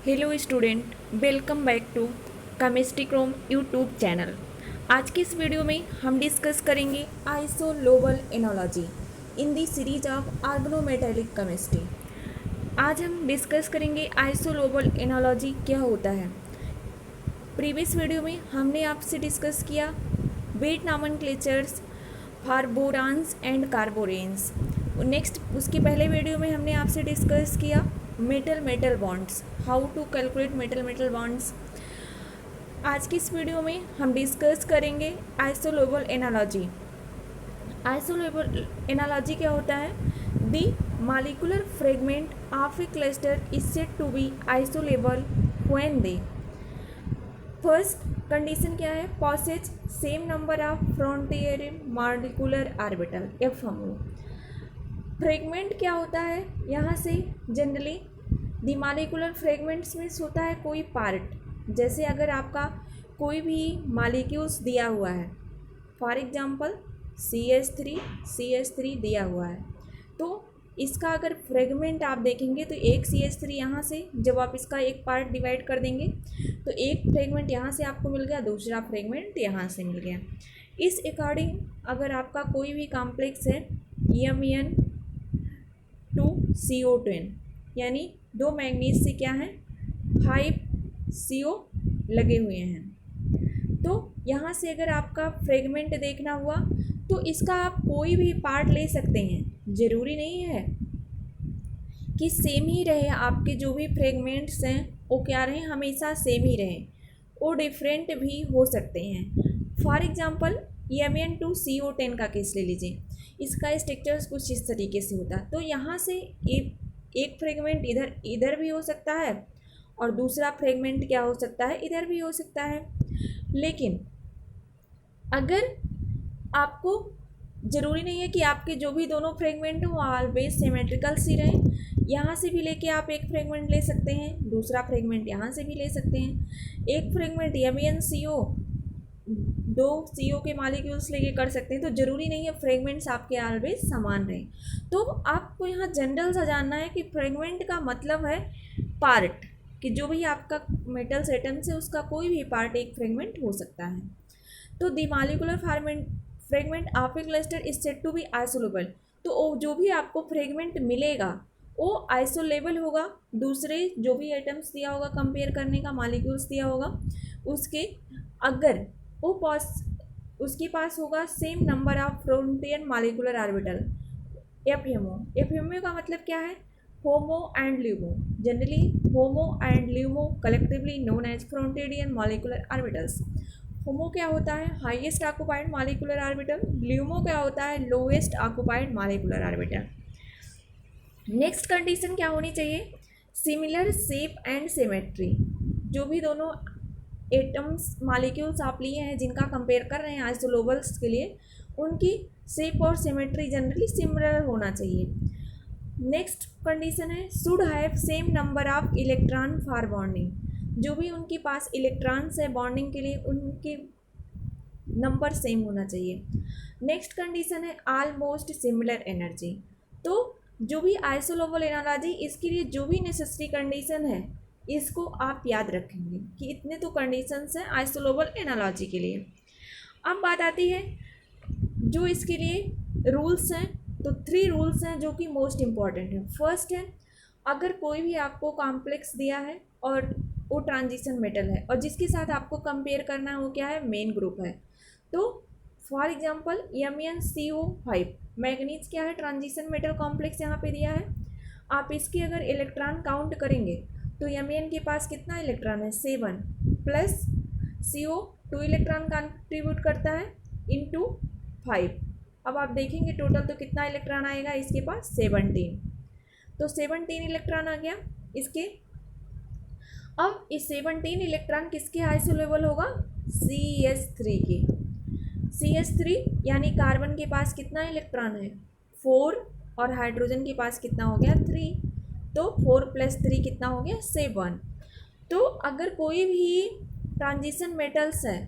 Hello student, welcome back to chemistry chrome YouTube channel. आज के इस वीडियो में हम डिस्कस करेंगे isolobal analogy in the series of organometallic chemistry. आज हम डिस्कस करेंगे आइसोलोबल एनोलॉजी क्या होता है। प्रीवियस वीडियो में हमने आपसे डिस्कस किया what nomenclatures for boranes and carboranes. Next उसके पहले वीडियो में हमने आपसे डिस्कस किया metal metal bonds, how to calculate metal metal bonds. आज की इस वीडियो में हम डिस्कस करेंगे आइसोलोबल एनालॉजी। आइसोलोबल एनालॉजी क्या होता है? The molecular fragment of a cluster is said to be isolobal when the first condition क्या है? Possess same number of frontier molecular orbital FMO। Fragment क्या होता है? यहाँ से जनरली दी मॉलिक्यूलर फ्रेगमेंट्स में होता है कोई पार्ट। जैसे अगर आपका कोई भी मॉलिक्यूल्स दिया हुआ है, फॉर एग्जांपल CH3 दिया हुआ है, तो इसका अगर फ्रेगमेंट आप देखेंगे तो एक CH3 यहाँ से जब आप इसका एक पार्ट डिवाइड कर देंगे तो एक फ्रेगमेंट यहाँ से आपको मिल गया, दूसरा फ्रेगमेंट यहाँ से मिल गया। इस अकॉर्डिंग अगर आपका कोई भी कॉम्प्लेक्स है MEN2CO10 यानी दो मैंगनीज से क्या है 5 CO लगे हुए हैं, तो यहाँ से अगर आपका फ्रेगमेंट देखना हुआ तो इसका आप कोई भी पार्ट ले सकते हैं। ज़रूरी नहीं है कि सेम ही रहे, आपके जो भी फ्रेगमेंट्स हैं वो क्या रहें, हमेशा सेम ही रहें, वो डिफरेंट भी हो सकते हैं। फॉर एग्जांपल MEN2CO10 का केस ले लीजिए, इसका स्ट्रक्चर्स कुछ इस तरीके से होता है। तो यहाँ से एक फ्रेगमेंट इधर भी हो सकता है और दूसरा फ्रेगमेंट क्या हो सकता है, इधर भी हो सकता है। लेकिन अगर आपको ज़रूरी नहीं है कि आपके जो भी दोनों फ्रेगमेंट हो ऑलवेज सिमेट्रिकल सी रहें, यहाँ से भी लेके आप एक फ्रेगमेंट ले सकते हैं, दूसरा फ्रेगमेंट यहाँ से भी ले सकते हैं। एक फ्रेगमेंट MEnCO दो CO के मॉलिक्यूल्स लेके कर सकते हैं, तो ज़रूरी नहीं है फ्रेगमेंट्स आपके ऑलवेज समान रहें। तो आपको यहाँ जनरल सा जानना है कि फ्रेगमेंट का मतलब है पार्ट, कि जो भी आपका मेटल्स एटम्स है उसका कोई भी पार्ट एक फ्रेगमेंट हो सकता है। तो the molecular fragment of a cluster is said to be isolobal. तो जो भी आपको फ्रेगमेंट मिलेगा वो आइसोलेबल होगा, दूसरे जो भी एटम्स दिया होगा कंपेयर करने का, मॉलिक्यूल्स दिया होगा उसके, अगर वो उसके पास होगा same number of frontier molecular orbital FMO का मतलब क्या है? HOMO and LUMO. Generally HOMO and LUMO collectively known as frontier molecular orbitals. HOMO क्या होता है? Highest occupied molecular orbital. LUMO क्या होता है? Lowest occupied molecular orbital. Next condition क्या होनी चाहिए? Similar shape and symmetry. जो भी दोनों एटम्स मॉलिक्यूल्स आप लिए हैं जिनका कंपेयर कर रहे हैं आइसोलोबल्स के लिए, उनकी शेप और सिमेट्री जनरली सिमिलर होना चाहिए। नेक्स्ट कंडीशन है should have same number of electron for bonding. जो भी उनके पास इलेक्ट्रॉन्स है बॉन्डिंग के लिए, उनके नंबर सेम होना चाहिए। नेक्स्ट कंडीशन है ऑलमोस्ट सिमिलर एनर्जी। तो जो भी आइसोलोबल एनालॉजी, इसके लिए जो भी नेसेसरी कंडीशन है इसको आप याद रखेंगे कि इतने तो कंडीशंस हैं आइसोलोबल एनालॉजी के लिए। अब बात आती है जो इसके लिए रूल्स हैं, तो 3 रूल्स हैं जो कि मोस्ट इम्पॉर्टेंट है। फर्स्ट है, अगर कोई भी आपको कॉम्प्लेक्स दिया है और वो ट्रांजिशन मेटल है और जिसके साथ आपको कंपेयर करना है वो क्या है? मेन ग्रुप है। तो फॉर एग्जांपल MnCO5 मैग्नीज क्या है? ट्रांजिशन मेटल कॉम्प्लेक्स यहाँ पे दिया है। आप इसके अगर इलेक्ट्रॉन काउंट करेंगे तो Mn के पास कितना इलेक्ट्रॉन है? 7 प्लस CO 2 इलेक्ट्रॉन कंट्रीब्यूट करता है इंटू 5। अब आप देखेंगे टोटल तो कितना इलेक्ट्रॉन आएगा इसके पास? 17। तो 17 इलेक्ट्रॉन आ गया इसके। अब इस 17 इलेक्ट्रॉन किसके आइसोलेबल होगा? CH3 के। CH3 यानी कार्बन के पास कितना इलेक्ट्रॉन है? 4, और हाइड्रोजन के पास कितना हो गया? 3। तो 4 + 3 कितना हो गया? 7। तो अगर कोई भी ट्रांजिशन मेटल्स है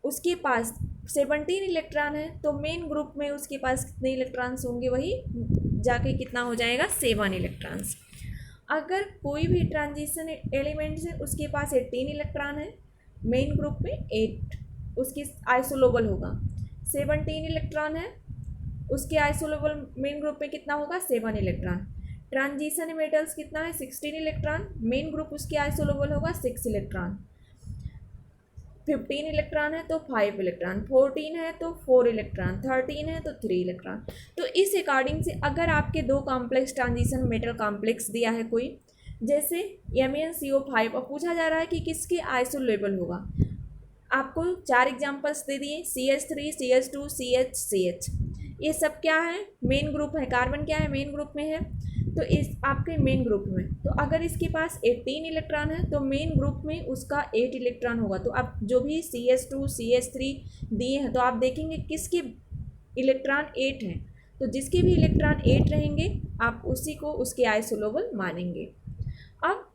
उसके पास 17 इलेक्ट्रॉन है तो मेन ग्रुप में उसके पास कितने इलेक्ट्रॉन्स होंगे? वही जाके कितना हो जाएगा? 7 इलेक्ट्रॉन्स। अगर कोई भी ट्रांजिशन एलिमेंट्स है उसके पास 18 इलेक्ट्रॉन है, मेन ग्रुप में 8 उसकी आइसोलोबल होगा। 17 इलेक्ट्रॉन है, उसके आइसोलोबल मेन ग्रुप में कितना होगा 7 इलेक्ट्रॉन। ट्रांजिशन मेटल्स कितना है 16 इलेक्ट्रॉन, मेन ग्रुप उसके आइसोलोबल होगा 6 इलेक्ट्रॉन। 15 इलेक्ट्रॉन है तो 5 इलेक्ट्रॉन, 14 है तो 4 इलेक्ट्रॉन, 13 है तो 3 इलेक्ट्रॉन। तो इस अकॉर्डिंग से अगर आपके दो कॉम्प्लेक्स ट्रांजिशन मेटल कॉम्प्लेक्स दिया है कोई, जैसे MnCO5 और पूछा जा रहा है कि किसके आइसोलेबल होगा, आपको 4 एग्जांपल्स दे दिए, CH3 CH2 CH ये सब क्या है मेन ग्रुप है, कार्बन क्या है मेन ग्रुप में है, तो इस आपके मेन ग्रुप में तो अगर इसके पास 18 इलेक्ट्रॉन है तो मेन ग्रुप में उसका 8 इलेक्ट्रॉन होगा। तो आप जो भी CH2 CH3 दिए हैं तो आप देखेंगे किसके इलेक्ट्रॉन 8 हैं, तो जिसके भी इलेक्ट्रॉन 8 रहेंगे आप उसी को उसके आइसोलोबल मानेंगे। अब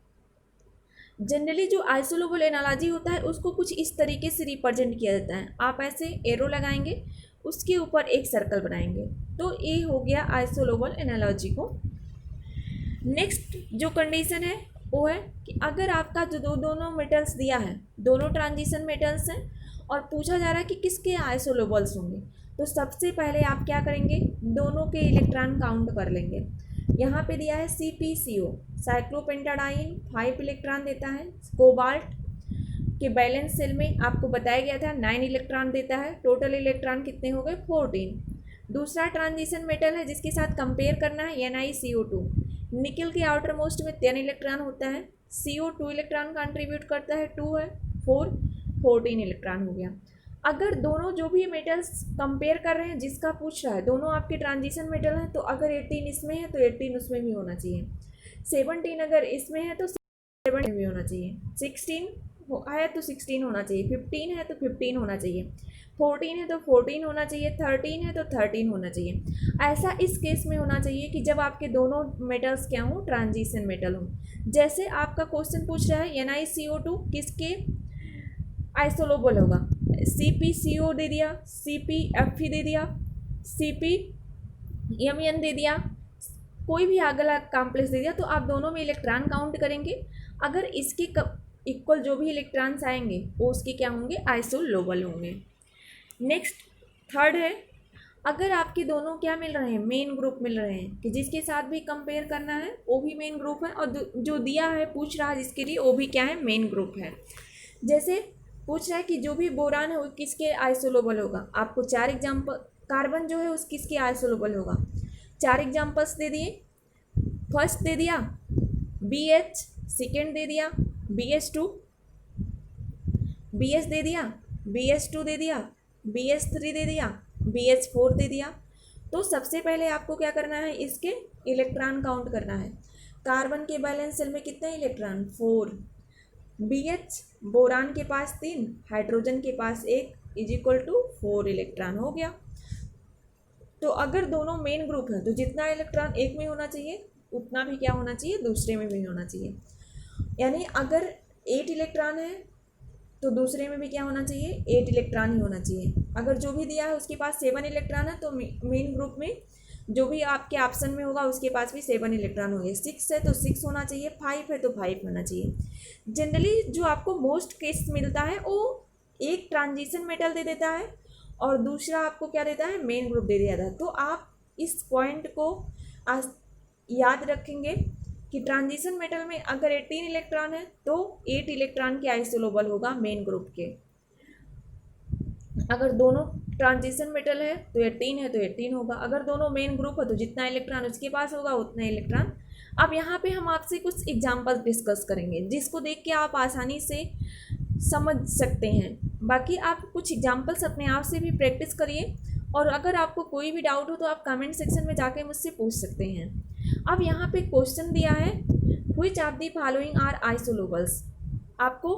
जनरली जो आइसोलोबल एनालॉजी होता है उसको कुछ इस तरीके से रिप्रेजेंट किया जाता है, आप ऐसे एरो लगाएंगे उसके ऊपर एक सर्कल बनाएंगे, तो ये हो गया आइसोलोबल एनालॉजी को। नेक्स्ट जो कंडीशन है वो है कि अगर आपका जो दोनों मेटल्स दिया है दोनों ट्रांजिशन मेटल्स हैं और पूछा जा रहा है कि किसके आइसोलोबल्स होंगे, तो सबसे पहले आप क्या करेंगे दोनों के इलेक्ट्रॉन काउंट कर लेंगे। यहाँ पे दिया है CpCO साइक्लोपेंटाडाइन 5 इलेक्ट्रॉन देता है, कोबाल्ट के बैलेंस सेल में आपको बताया गया था 9 इलेक्ट्रॉन देता है, टोटल इलेक्ट्रॉन कितने हो गए 14। दूसरा ट्रांजिशन मेटल है जिसके साथ कंपेयर करना है NiCO2, निकल के आउटर मोस्ट में 10 इलेक्ट्रॉन होता है, CO2 इलेक्ट्रॉन कंट्रीब्यूट करता है 2 है 4 14 इलेक्ट्रॉन हो गया। अगर दोनों जो भी मेटल्स कंपेयर कर रहे हैं जिसका पूछ रहा है दोनों आपके ट्रांजिशन मेटल हैं तो अगर 18 इसमें है तो 18 उसमें भी होना चाहिए, 17 अगर इसमें है तो 17 भी होना चाहिए, 16 है तो 16 होना चाहिए, 15 है तो 15 होना चाहिए, 14 है तो 14 होना चाहिए, 13 है तो 13 होना चाहिए। ऐसा इस केस में होना चाहिए कि जब आपके दोनों मेटल्स क्या हों ट्रांजिशन मेटल हों। जैसे आपका क्वेश्चन पूछ रहा है NiCO2 किसके आइसोलोबल होगा, CpCO दे दिया, CpFe दे दिया, CpMn दे दिया, कोई भी अगला कॉम्प्लेक्स दे दिया, तो आप दोनों में इलेक्ट्रॉन काउंट करेंगे, अगर इसके इक्वल जो भी इलेक्ट्रॉन्स आएंगे वो उसके क्या होंगे आइसोलोबल होंगे। नेक्स्ट थर्ड है, अगर आपके दोनों क्या मिल रहे हैं मेन ग्रुप मिल रहे हैं कि जिसके साथ भी कंपेयर करना है वो भी मेन ग्रुप है और जो दिया है पूछ रहा है जिसके लिए वो भी क्या है मेन ग्रुप है। जैसे पूछ रहा है कि जो भी बोरान है वो किसके आइसोलोबल होगा, आपको 4 एग्जाम्पल, कार्बन जो है उस किसके आइसोलोबल होगा, 4 एग्जाम्पल्स दे दिए। फर्स्ट दे दिया BH, सेकेंड दे दिया BH2, BH दे दिया, BH2 दे दिया, BH3 दे दिया, BH4 दे दिया। तो सबसे पहले आपको क्या करना है इसके इलेक्ट्रॉन काउंट करना है। कार्बन के बैलेंस सेल में कितने इलेक्ट्रॉन 4, BH बोरान के पास 3, हाइड्रोजन के पास 1 इज इक्वल टू 4 इलेक्ट्रॉन हो गया। तो अगर दोनों मेन ग्रुप है तो जितना इलेक्ट्रॉन एक में होना चाहिए उतना भी क्या होना चाहिए दूसरे में भी होना चाहिए, यानी अगर 8 इलेक्ट्रॉन है तो दूसरे में भी क्या होना चाहिए 8 इलेक्ट्रॉन ही होना चाहिए। अगर जो भी दिया है उसके पास 7 इलेक्ट्रॉन है तो मेन ग्रुप में जो भी आपके ऑप्शन में होगा उसके पास भी 7 इलेक्ट्रॉन होंगे, 6 है तो 6 होना चाहिए, 5 है तो 5 होना चाहिए। जनरली जो आपको मोस्ट केस मिलता है वो एक ट्रांजिशन मेटल दे देता है और दूसरा आपको क्या देता है मेन ग्रुप दे दिया था। तो आप इस पॉइंट को याद रखेंगे कि ट्रांजिशन मेटल में अगर 18 इलेक्ट्रॉन है तो 8 इलेक्ट्रॉन के आइसोलोबल होगा मेन ग्रुप के। अगर दोनों ट्रांजिशन मेटल है तो 18 है तो 18 होगा, अगर दोनों मेन ग्रुप है तो जितना इलेक्ट्रॉन उसके पास होगा उतना इलेक्ट्रॉन। अब यहाँ पे हम आपसे कुछ एग्जांपल्स डिस्कस करेंगे जिसको देख के आप आसानी से समझ सकते हैं। बाकी आप कुछ एग्जांपल्स अपने आप से भी प्रैक्टिस करिए और अगर आपको कोई भी डाउट हो तो आप कमेंट सेक्शन में जाके मुझसे पूछ सकते हैं। अब यहाँ पे क्वेश्चन दिया है which of the following are isolobals, आपको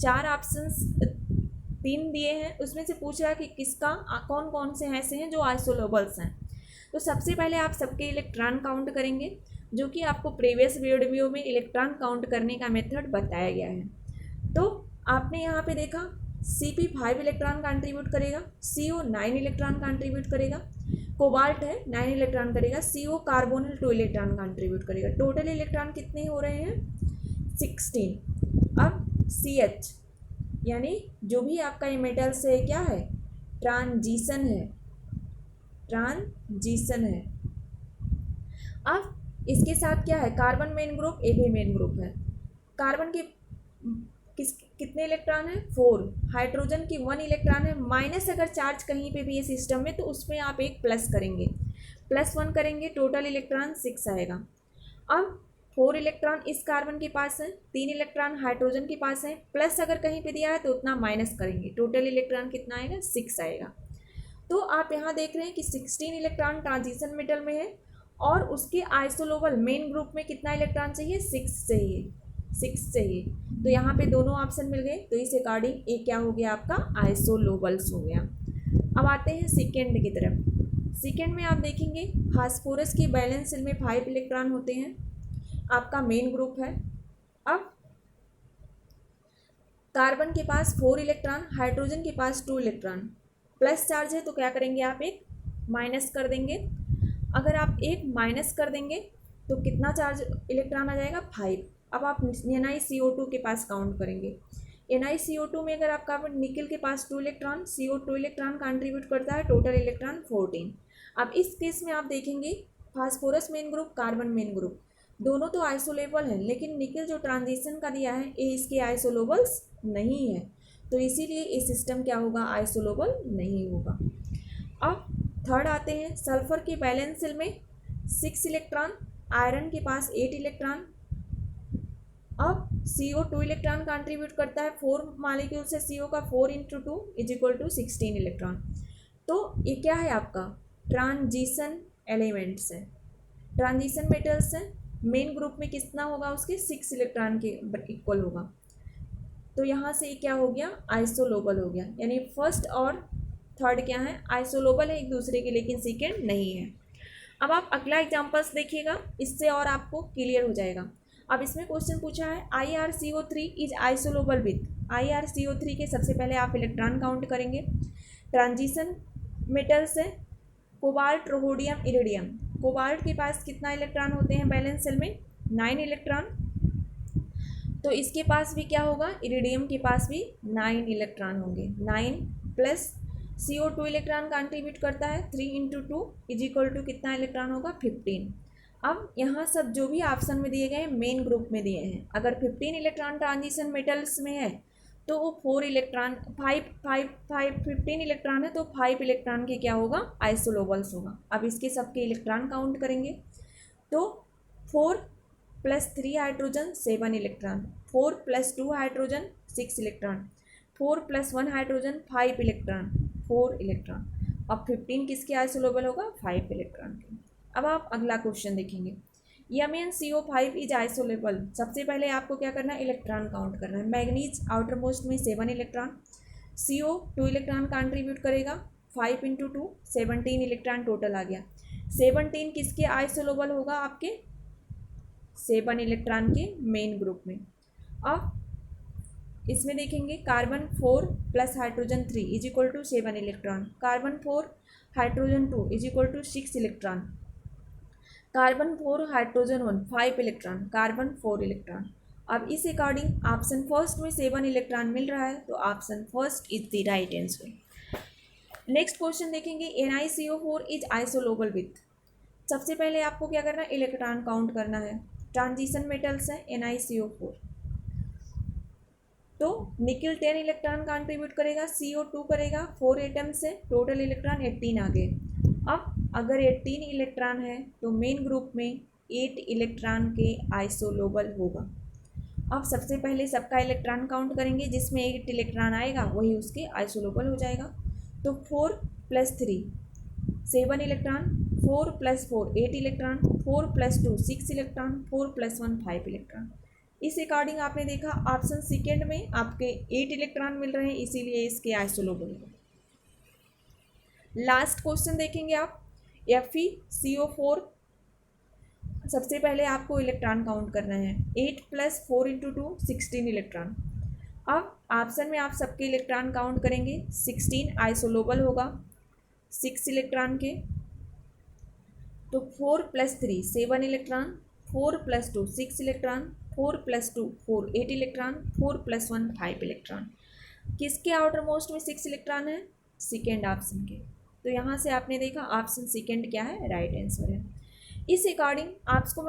4 ऑप्शंस 3 दिए हैं उसमें से पूछ रहा है कि किसका कौन कौन से ऐसे हैं जो आइसोलोबल्स हैं। तो सबसे पहले आप सबके इलेक्ट्रॉन काउंट करेंगे जो कि आपको प्रीवियस वीडियो में इलेक्ट्रॉन काउंट करने का मेथड बताया गया है। तो आपने यहाँ पे देखा Cp 5 इलेक्ट्रॉन कंट्रीब्यूट करेगा, CO 9 इलेक्ट्रॉन कंट्रीब्यूट करेगा, कोबाल्ट है 9 इलेक्ट्रॉन करेगा, CO कार्बोनिल 2 इलेक्ट्रॉन कंट्रीब्यूट करेगा। टोटल इलेक्ट्रॉन कितने हो रहे हैं 16। अब CH यानी जो भी आपका ये मेटल से क्या है ट्रांजिशन है, ट्रांजिशन है। अब इसके साथ क्या है कार्बन मेन ग्रुप, ए भी मेन ग्रुप है। कार्बन के कितने इलेक्ट्रॉन है 4, हाइड्रोजन की 1 इलेक्ट्रॉन है। माइनस अगर चार्ज कहीं पे भी है सिस्टम में तो उसमें आप एक प्लस करेंगे, +1 करेंगे, टोटल इलेक्ट्रॉन 6 आएगा। अब 4 इलेक्ट्रॉन इस कार्बन के पास है, 3 इलेक्ट्रॉन हाइड्रोजन के पास है, प्लस अगर कहीं पे दिया है तो उतना माइनस करेंगे, टोटल इलेक्ट्रॉन कितना आएगा 6 आएगा। तो आप यहाँ देख रहे हैं कि 16 इलेक्ट्रॉन ट्रांजिशन मेटल में है और उसके आइसोलोबल मेन ग्रुप में कितना इलेक्ट्रॉन चाहिए 6 चाहिए, 6 चाहिए। तो यहाँ पे दोनों ऑप्शन मिल गए, तो इस अकॉर्डिंग ये क्या हो गया आपका आइसोलोबल्स हो गया। अब आते हैं सेकेंड की तरफ। सेकेंड में आप देखेंगे फास्फोरस की बैलेंस शेल में 5 इलेक्ट्रॉन होते हैं, आपका मेन ग्रुप है। अब कार्बन के पास 4 इलेक्ट्रॉन, हाइड्रोजन के पास 2 इलेक्ट्रॉन, प्लस चार्ज है तो क्या करेंगे आप एक माइनस कर देंगे। अगर आप एक माइनस कर देंगे तो कितना चार्ज इलेक्ट्रॉन आ जाएगा 5। अब आप NiCO2 के पास काउंट करेंगे। NiCO2 में अगर आप कार्बन निकल के पास 2 इलेक्ट्रॉन, CO 2 इलेक्ट्रॉन कंट्रीब्यूट करता है, टोटल इलेक्ट्रॉन 14। अब इस केस में आप देखेंगे phosphorus main group, carbon main group दोनों तो आइसोलेबल हैं, लेकिन निकल जो ट्रांजिशन का दिया है ये इसके आइसोलोबल्स नहीं है, तो इसीलिए ये सिस्टम क्या होगा आइसोलोबल नहीं होगा। अब थर्ड आते हैं सल्फर की बैलेंस शेल में 6 इलेक्ट्रॉन, आयरन के पास 8 इलेक्ट्रॉन। अब CO 2 इलेक्ट्रॉन कंट्रीब्यूट करता है, 4 मॉलिक्यूल से CO का 4 × 2 = 16 इलेक्ट्रॉन। तो ये क्या है आपका ट्रांजिशन एलिमेंट्स है, ट्रांजिशन मेटल्स हैं। मेन ग्रुप में कितना होगा उसके 6 इलेक्ट्रॉन के इक्वल होगा, तो यहाँ से क्या हो गया आइसोलोबल हो गया। यानी फर्स्ट और थर्ड क्या है आइसोलोबल है एक दूसरे के, लेकिन सेकेंड नहीं है। अब आप अगला एग्जांपल्स देखिएगा, इससे और आपको क्लियर हो जाएगा। अब इसमें क्वेश्चन पूछा है IrCO3 is isolobal with. IrCO3 के सबसे पहले आप इलेक्ट्रॉन काउंट करेंगे। ट्रांजिशन मेटल्स है कोबाल्ट, रोहोडियम, इरिडियम। कोबाल्ट के पास कितना इलेक्ट्रॉन होते हैं बैलेंस शेल में 9 इलेक्ट्रॉन, तो इसके पास भी क्या होगा इरिडियम के पास भी 9 इलेक्ट्रॉन होंगे। 9 प्लस CO 2 इलेक्ट्रॉन कंट्रीब्यूट करता है, 3 × 2 = कितना इलेक्ट्रॉन होगा 15। अब यहाँ सब जो भी ऑप्शन में दिए गए मेन ग्रुप में दिए हैं, अगर 15 इलेक्ट्रॉन ट्रांजिशन मेटल्स में है तो वो 4 इलेक्ट्रॉन 15 इलेक्ट्रॉन है तो 5 इलेक्ट्रॉन के क्या होगा आइसोलोबल्स होगा। अब इसके सबके इलेक्ट्रॉन काउंट करेंगे तो 4 + 3 hydrogen 7 electron, 4 + 2 hydrogen 6 electron, 4 + 1 hydrogen 5 electron, 4 electron. अब 15 किसके आइसोलोबल होगा 5 इलेक्ट्रॉन के। अब आप अगला क्वेश्चन देखेंगे MnCO5 इज आइसोलेबल। सबसे पहले आपको क्या करना है इलेक्ट्रॉन काउंट करना है। मैग्नीज आउटर मोस्ट में 7 इलेक्ट्रॉन, CO 2 इलेक्ट्रॉन कंट्रीब्यूट करेगा, 5 × 2 17 इलेक्ट्रॉन टोटल आ गया। 17 किसके आइसोलेबल होगा आपके 7 इलेक्ट्रॉन के मेन ग्रुप में। अब इसमें देखेंगे carbon 4 + hydrogen 3 = 7 electron, carbon 4 hydrogen 2 = 6 electron, carbon 4 hydrogen 1 5 electron, carbon 4 electron. अब इस अकॉर्डिंग ऑप्शन फर्स्ट में 7 इलेक्ट्रॉन मिल रहा है, तो option first is the right answer. Next question देखेंगे NiCO4 इज आइसोलोबल विथ। सबसे पहले आपको क्या करना है इलेक्ट्रॉन काउंट करना है। ट्रांजिशन मेटल्स है NiCO4, तो निकल 10 इलेक्ट्रॉन कंट्रीब्यूट करेगा, CO 2 करेगा, 4 एटम से टोटल इलेक्ट्रॉन 18 आ गए। अब अगर 18 इलेक्ट्रॉन है तो मेन ग्रुप में 8 इलेक्ट्रॉन के आइसोलोबल होगा। अब सबसे पहले सबका इलेक्ट्रॉन काउंट करेंगे, जिसमें 8 इलेक्ट्रॉन आएगा वही उसके आइसोलोबल हो जाएगा। तो 4 + 3 7 इलेक्ट्रॉन, 4 + 4 8 इलेक्ट्रॉन, 4 + 2 6 इलेक्ट्रॉन, 4 + 1 5 इलेक्ट्रॉन। इस अकॉर्डिंग आपने देखा ऑप्शन सेकेंड में आपके 8 इलेक्ट्रॉन मिल रहे हैं, इसीलिए इसके आइसोलोबल है। लास्ट क्वेश्चन देखेंगे आप FeCO4। सबसे पहले आपको इलेक्ट्रॉन काउंट करना है, 8 + 4 × 2 16 इलेक्ट्रॉन। अब ऑप्शन में आप सबके इलेक्ट्रॉन काउंट करेंगे, 16 आइसोलोबल होगा 6 इलेक्ट्रॉन के, तो 4 + 3 7 इलेक्ट्रॉन, 4 + 2 6 इलेक्ट्रॉन, 4 + 2 4 8 इलेक्ट्रॉन, 4 + 1 5 इलेक्ट्रॉन। किसके आउटर मोस्ट में 6 इलेक्ट्रॉन है? सेकेंड ऑप्शन के। तो यहाँ से आपने देखा ऑप्शन सेकेंड क्या है, राइट आंसर है। इस अकॉर्डिंग आपको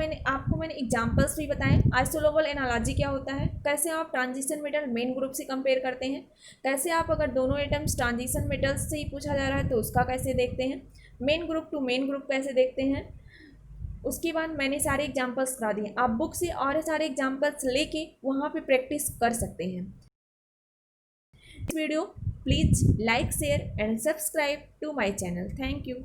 मैंने एग्जांपल्स भी बताए। आइसोलोबल एनालॉजी क्या होता है, कैसे आप ट्रांजिशन मेटल मेन ग्रुप से कंपेयर करते हैं, कैसे आप अगर दोनों एटम्स ट्रांजिशन मेटल्स से ही पूछा जा रहा है तो उसका कैसे देखते हैं, main group to main group कैसे देखते हैं। उसके बाद मैंने सारे एग्जाम्पल्स करा दिए, आप बुक से और सारे एग्जाम्पल्स लेके वहाँ पे प्रैक्टिस कर सकते हैं। Video please like share and subscribe to my channel. Thank you.